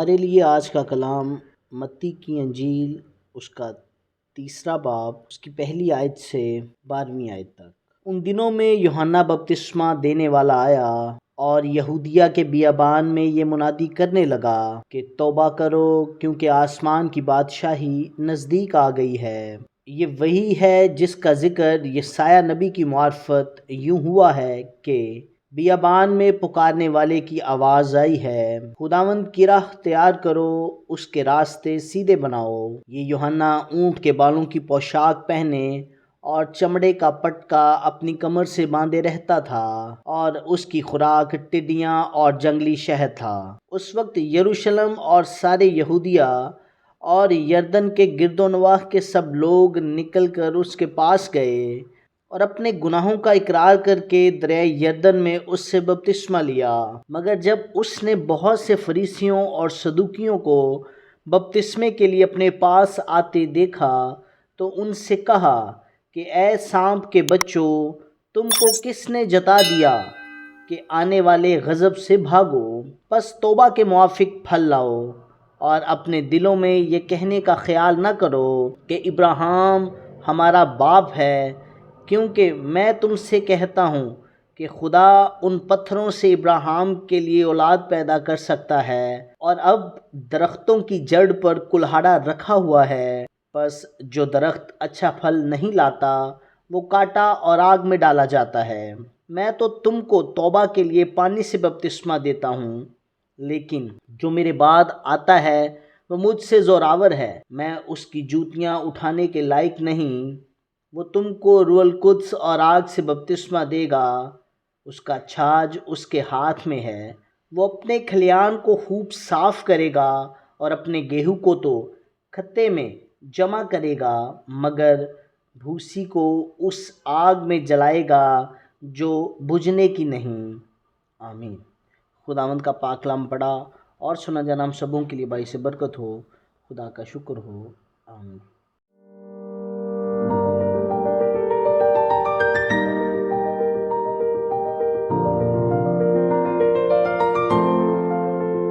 ہمارے لیے آج کا کلام متی کی انجیل اس کا 3 باب اس کی پہلی آیت سے 12ویں آیت تک۔ ان دنوں میں یوحنا بپتسمہ دینے والا آیا اور یہودیہ کے بیابان میں یہ منادی کرنے لگا کہ توبہ کرو کیونکہ آسمان کی بادشاہی نزدیک آ گئی ہے۔ یہ وہی ہے جس کا ذکر یسایہ نبی کی معرفت یوں ہوا ہے کہ بیابان میں پکارنے والے کی آواز آئی ہے، خداوند کی راہ تیار کرو، اس کے راستے سیدھے بناؤ۔ یہ یوحنا اونٹ کے بالوں کی پوشاک پہنے اور چمڑے کا پٹکا اپنی کمر سے باندھے رہتا تھا اور اس کی خوراک ٹڈیاں اور جنگلی شہد تھا۔ اس وقت یروشلم اور سارے یہودیہ اور یردن کے گرد و نواح کے سب لوگ نکل کر اس کے پاس گئے اور اپنے گناہوں کا اقرار کر کے دریائے یردن میں اس سے بپتسمہ لیا۔ مگر جب اس نے بہت سے فریسیوں اور صدوقیوں کو بپتسمے کے لیے اپنے پاس آتے دیکھا تو ان سے کہا کہ اے سانپ کے بچوں، تم کو کس نے جتا دیا کہ آنے والے غضب سے بھاگو؟ پس توبہ کے موافق پھل لاؤ اور اپنے دلوں میں یہ کہنے کا خیال نہ کرو کہ ابراہیم ہمارا باپ ہے، کیونکہ میں تم سے کہتا ہوں کہ خدا ان پتھروں سے ابراہیم کے لیے اولاد پیدا کر سکتا ہے۔ اور اب درختوں کی جڑ پر کلہاڑا رکھا ہوا ہے، پس جو درخت اچھا پھل نہیں لاتا وہ کاٹا اور آگ میں ڈالا جاتا ہے۔ میں تو تم کو توبہ کے لیے پانی سے بپتسمہ دیتا ہوں، لیکن جو میرے بعد آتا ہے وہ مجھ سے زوراور ہے، میں اس کی جوتیاں اٹھانے کے لائق نہیں۔ وہ تم کو روح القدس اور آگ سے بپتسمہ دے گا، اس کا چھاج اس کے ہاتھ میں ہے۔ وہ اپنے کھلیان کو خوب صاف کرے گا اور اپنے گیہوں کو تو کھتے میں جمع کرے گا، مگر بھوسی کو اس آگ میں جلائے گا جو بجھنے کی نہیں۔ آمین۔ خداوند کا پاک کلام پڑھا اور سنا جانا ہم سبوں کے لیے باعث برکت ہو۔ خدا کا شکر ہو۔ آمین۔